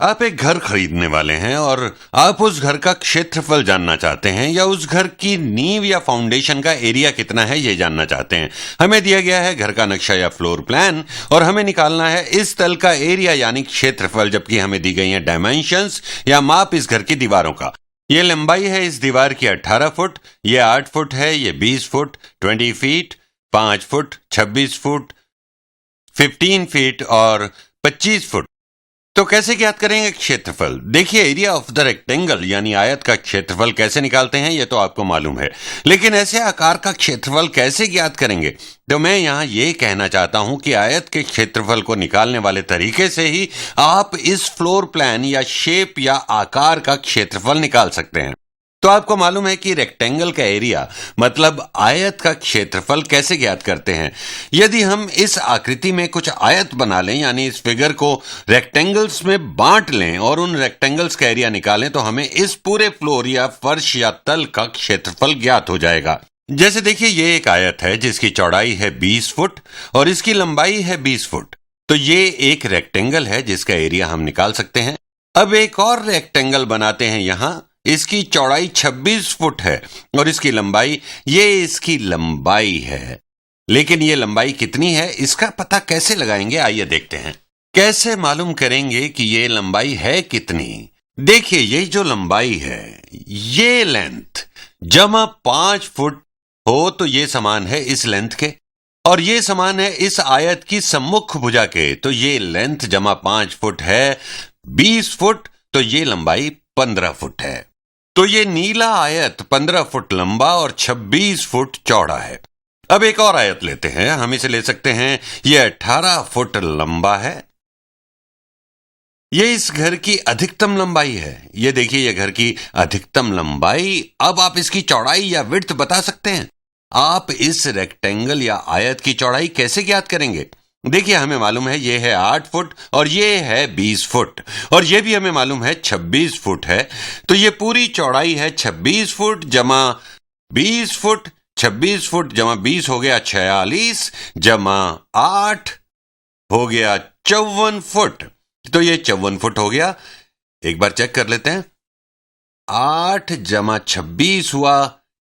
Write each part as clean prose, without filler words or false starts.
आप एक घर खरीदने वाले हैं और आप उस घर का क्षेत्रफल जानना चाहते हैं या उस घर की नींव या फाउंडेशन का एरिया कितना है ये जानना चाहते हैं। हमें दिया गया है घर का नक्शा या फ्लोर प्लान और हमें निकालना है इस तल का एरिया यानी क्षेत्रफल, जबकि हमें दी गई है डायमेंशंस या माप इस घर की दीवारों का। ये लंबाई है इस दीवार की 18 फुट, ये 8 फुट है, ये 20 foot 20 feet, 5 foot 26 foot 15 feet और 25 फुट। तो कैसे ज्ञात करेंगे क्षेत्रफल? देखिए, एरिया ऑफ द रेक्टेंगल यानी आयत का क्षेत्रफल कैसे निकालते हैं ये तो आपको मालूम है, लेकिन ऐसे आकार का क्षेत्रफल कैसे ज्ञात करेंगे? तो मैं यहां ये कहना चाहता हूं कि आयत के क्षेत्रफल को निकालने वाले तरीके से ही आप इस फ्लोर प्लान या शेप या आकार का क्षेत्रफल निकाल सकते हैं। तो आपको मालूम है कि रेक्टेंगल का एरिया मतलब आयत का क्षेत्रफल कैसे ज्ञात करते हैं। यदि हम इस आकृति में कुछ आयत बना लें यानी इस फिगर को रेक्टेंगल्स में बांट लें और उन रेक्टेंगल्स का एरिया निकालें तो हमें इस पूरे फ्लोर या फर्श या तल का क्षेत्रफल ज्ञात हो जाएगा। जैसे देखिए, ये एक आयत है जिसकी चौड़ाई है 20 फुट और इसकी लंबाई है 20 फुट। तो ये एक रेक्टेंगल है जिसका एरिया हम निकाल सकते हैं। अब एक और रेक्टेंगल बनाते हैं यहां, इसकी चौड़ाई 26 फुट है और इसकी लंबाई, ये इसकी लंबाई है, लेकिन ये लंबाई कितनी है इसका पता कैसे लगाएंगे? आइए देखते हैं। कैसे मालूम करेंगे कि ये लंबाई है कितनी? देखिए, ये जो लंबाई है ये लेंथ जमा 5 फुट हो तो ये समान है इस लेंथ के, और ये समान है इस आयत की सम्मुख भुजा के। तो ये लेंथ जमा 5 फुट है 20 फुट, तो ये लंबाई 15 फुट है। तो ये नीला आयत 15 फुट लंबा और 26 फुट चौड़ा है। अब एक और आयत लेते हैं, हम इसे ले सकते हैं, ये 18 फुट लंबा है। ये इस घर की अधिकतम लंबाई है। ये देखिए, ये घर की अधिकतम लंबाई। अब आप इसकी चौड़ाई या विड्थ बता सकते हैं। आप इस रेक्टेंगल या आयत की चौड़ाई कैसे ज्ञात करेंगे? देखिए, हमें मालूम है ये है 8 फुट और ये है 20 फुट और ये भी हमें मालूम है 26 फुट है। तो ये पूरी चौड़ाई है 26 फुट जमा 20 फुट। 26 फुट जमा 20 हो गया 46 जमा 8 हो गया 54 फुट। तो ये 54 फुट हो गया। एक बार चेक कर लेते हैं। 8 जमा 26 हुआ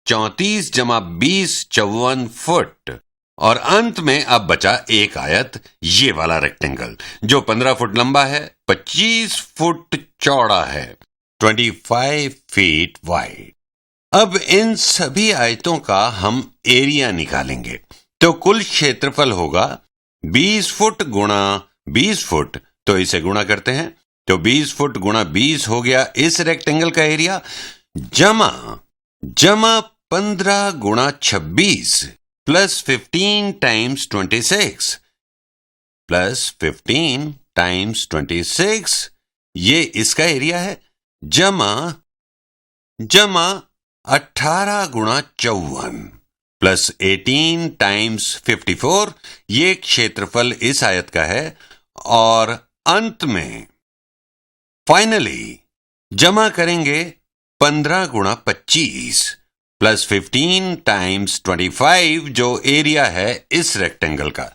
34 जमा 20 54 फुट। और अंत में अब बचा एक आयत, ये वाला रेक्टेंगल जो 15 फुट लंबा है, 25 फुट चौड़ा है, 25 फीट वाइड। अब इन सभी आयतों का हम एरिया निकालेंगे। तो कुल क्षेत्रफल होगा 20 फुट गुणा 20 फुट। तो इसे गुणा करते हैं, तो 20 फुट गुणा 20 हो गया इस रेक्टेंगल का एरिया, जमा 15 गुणा 26 प्लस 15 टाइम्स 26 प्लस 15 टाइम्स 26, ये इसका एरिया है, जमा 18 गुणा 54 प्लस 18 टाइम्स 54, ये क्षेत्रफल इस आयत का है। और अंत में फाइनली जमा करेंगे 15 गुणा 25 प्लस 15 टाइम्स 25, जो एरिया है इस रेक्टेंगल का,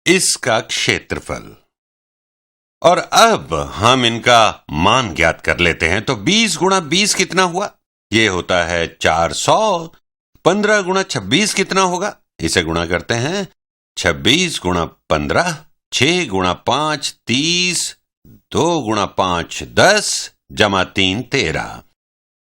इसका क्षेत्रफल। और अब हम इनका मान ज्ञात कर लेते हैं। तो 20 गुणा 20 कितना हुआ? ये होता है 400। 15 गुणा 26 कितना होगा? इसे गुणा करते हैं, 26 गुणा 15, 6 गुणा 5 30, 2 गुणा 5 10, जमा 3 13।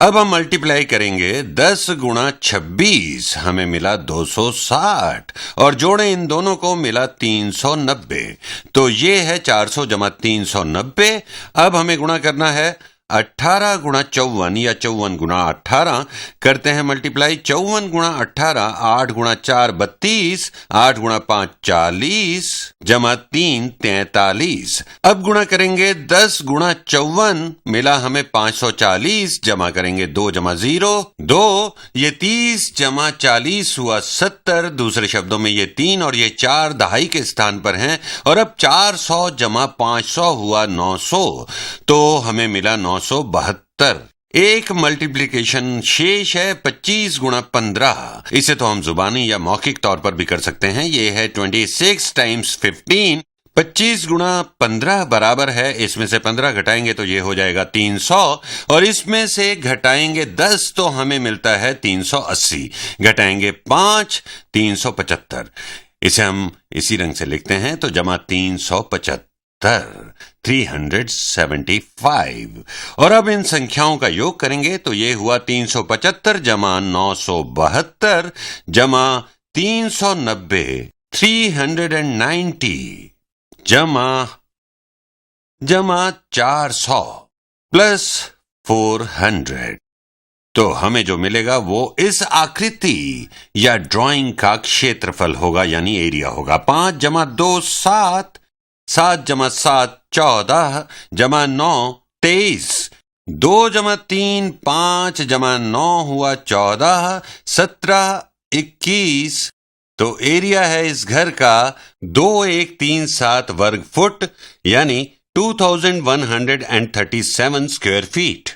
अब हम मल्टीप्लाई करेंगे, 10 गुणा 26 हमें मिला 260 और जोड़ें इन दोनों को, मिला 390। तो ये है 400 जमा 390। अब हमें गुणा करना है 18 गुणा 54 या 54 गुणा 18, करते हैं मल्टीप्लाई। 54 गुणा 18, 8 गुणा 4 32, 8 गुणा 5 40, जमा 3 43। अब गुणा करेंगे, 10 गुणा 54 मिला हमें 540, जमा करेंगे 2 जमा 0 2, ये 30 जमा 40 हुआ 70। दूसरे शब्दों में ये 3 और ये 4 दहाई के स्थान पर हैं। और अब 400 जमा 500 हुआ 900, तो हमें मिला 972। एक मल्टीप्लिकेशन शेष है 25 गुणा 15। इसे तो हम जुबानी या मौखिक तौर पर भी कर सकते हैं। ये है 26 टाइम्स 15 25 गुणा 15 बराबर है, इसमें से 15 घटाएंगे तो ये हो जाएगा 300 और इसमें से घटाएंगे 10 तो हमें मिलता है 380, घटाएंगे 5 375। इसे हम इसी रंग से लिखते हैं तो जमा 375 375। और अब इन संख्याओं का योग करेंगे तो ये हुआ 375 जमा 972 जमा 390 390 जमा 400 प्लस 400। तो हमें जो मिलेगा वो इस आकृति या ड्राइंग का क्षेत्रफल होगा, यानी एरिया होगा। 5 जमा 2 7, 7 जमा 7 14 जमा 9 23, 2 जमा 3 5 जमा 9 हुआ 14, 17 21। तो एरिया है इस घर का 2137 वर्ग फुट, यानी 2137 स्क्वायर फीट।